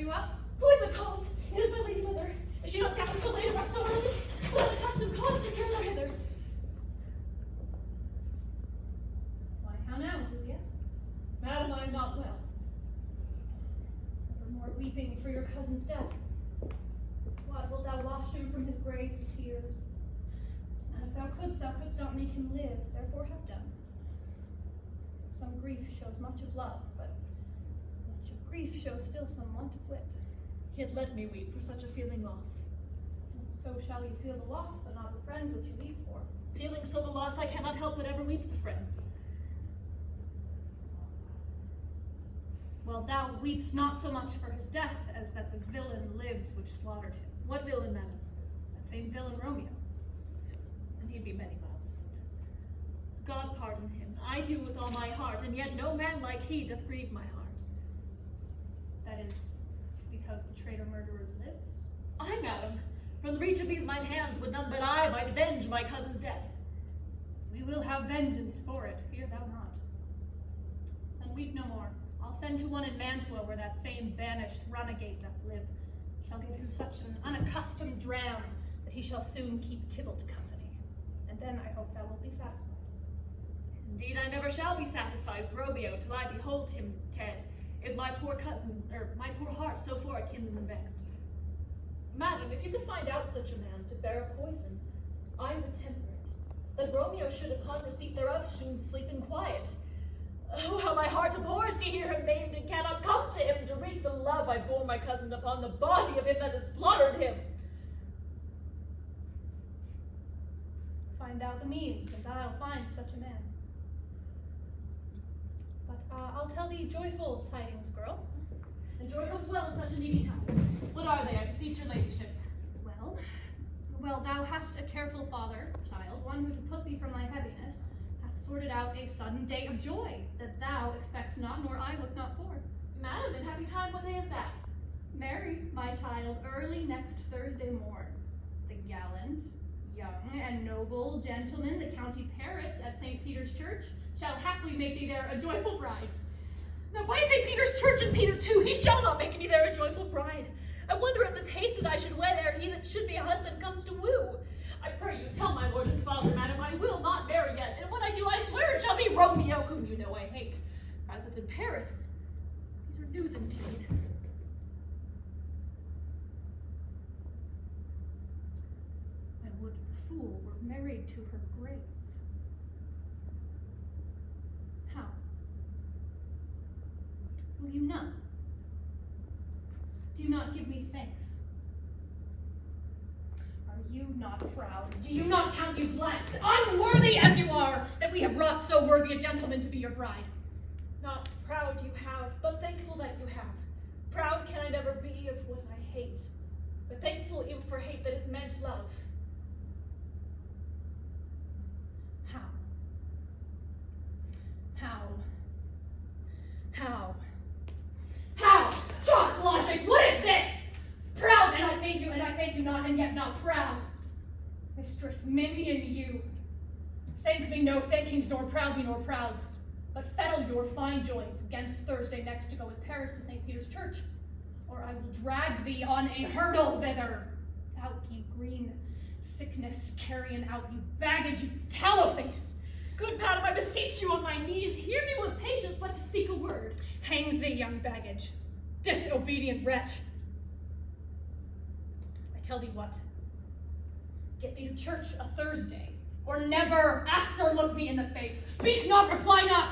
you up? Who is the cause? It is my lady mother. Is she not down so late or so early? What accustomed cause procures her hither? Why, how now, Juliet? Madam, I am not well. Never more weeping for your cousin's death. What, wilt thou wash him from his grave with tears? And if thou couldst not make him live, therefore have done. Some grief shows much of love, but much of grief shows still some want of wit. Yet let me weep for such a feeling loss. So shall you feel the loss, but not the friend which you weep for. Feeling so the loss, I cannot help but ever weep the friend. Well, thou weepst not so much for his death as that the villain lives which slaughtered him. What villain, madam? That same villain Romeo. And he be many miles asunder. God pardon him. I do with all my heart, and yet no man like he doth grieve my heart. That is because the traitor murderer lives? Aye, madam. From the reach of these mine hands would none but I might avenge my cousin's death. We will have vengeance for it, fear thou not. Then weep no more. I'll send to one in Mantua where that same banished runagate doth live. Shall give him such an unaccustomed dram that he shall soon keep Tybalt company. And then I hope thou wilt be satisfied. Indeed, I never shall be satisfied with Romeo till I behold him dead. Is my poor cousin, or my poor heart so for a kinsman vexed? Madam, if you could find out such a man to bear a poison, I would temper it, that Romeo should upon receipt thereof soon sleep in quiet. Oh, how my heart abhors to hear him named, and cannot come to him to wreak the love I bore my cousin upon the body of him that has slaughtered him. Find out the means, and thou'lt find such a man. But I'll tell thee joyful tidings, girl. And joy comes well in such a needy time. What are they, I beseech your ladyship? Well, thou hast a careful father, child, one who to put thee from thy heaviness, hath sorted out a sudden day of joy, that thou expects not, nor I look not for. Madam, in happy time, what day is that? Marry, my child, early next Thursday morn. The gallant, young, and noble gentleman, the county Paris at St. Peter's Church, shall haply make thee there a joyful bride. Now why St. Peter's Church and Peter too? He shall not make me there a joyful bride. I wonder at this haste that I should wed ere he that should be a husband comes to woo. I pray you tell my lord and father, madam, I will not marry yet, and when I do, I swear it shall be Romeo, whom you know I hate, rather than Paris. These are news indeed. I would the fool were married to her grave. How? Will you not? Do you not give me thanks? Are you not proud? Do you not count you blessed, unworthy as you are, that we have wrought so worthy a gentleman to be your bride? Not proud you have, but thankful that you have. Proud can I never be of what I hate, but thankful even for hate that is meant love. How? How? How? How? Talk logic, what is this? Proud, and I thank you not, and yet not proud. Mistress, minion you. Thank me no thankings, nor proud me nor prouds, but fettle your fine joys against Thursday next to go with Paris to St. Peter's Church, or I will drag thee on a hurdle thither. Out, you green sickness, carrion out, you baggage, you tallow-face. Good madam, I beseech you on my knees, hear me with patience, but to speak a word. Hang thee, young baggage, disobedient wretch. I tell thee what, get thee to church a Thursday, or never after look me in the face. Speak not, reply not.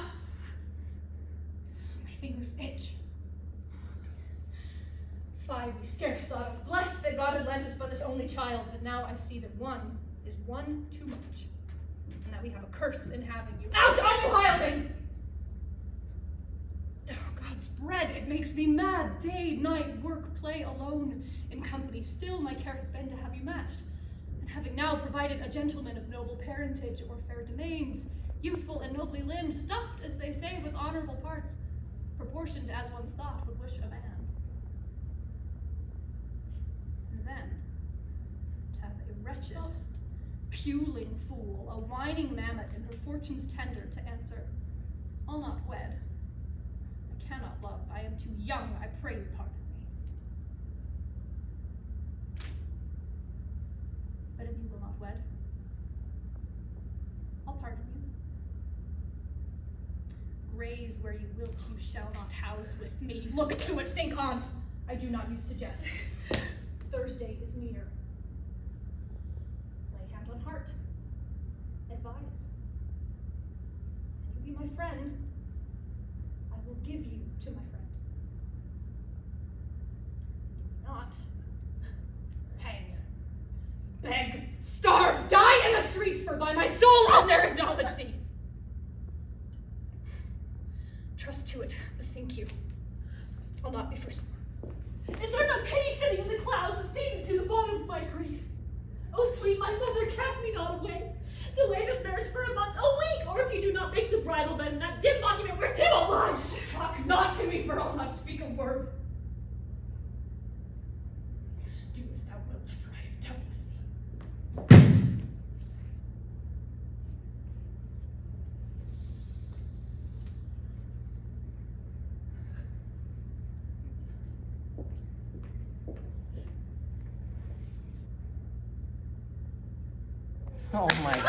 My fingers itch. Fie, we scarce thought us blessed that God had lent us but this only child, but now I see that one is one too much, and that we have a curse in having you. Out on you, Hilding! Oh, God's bread, it makes me mad. Day, night, work, play, alone, in company. Still my care hath been to have you matched. And having now provided a gentleman of noble parentage or fair domains, youthful and nobly limbed, stuffed, as they say, with honorable parts, proportioned as one's thought would wish a man. And then, to have a wretched, puling fool, a whining mammoth in her fortune's tender to answer, I'll not wed. I cannot love. I am too young. I pray you pardon me. you will not wed. I'll pardon you. Graves where you wilt, you shall not house with me. Look to it, think on't. I do not use to jest. Thursday is near. Lay hand on heart. Advise. And you be my friend. I will give you to my friend. Not hang, beg, starve, die in the streets, for by my soul I'll ne'er acknowledge thee. Trust to it, bethink you. I'll not be forsworn. Is there not pity sitting in the clouds and season to the bottom of my grief? Oh, sweet my mother, cast me not away. Delay this marriage for a month, a week, or if you do not make the bridal bed in that dim monument where Tybalt lies. Talk not to me, for I'll not speak a word. Do as thou wilt, for I have done with thee. Oh my God.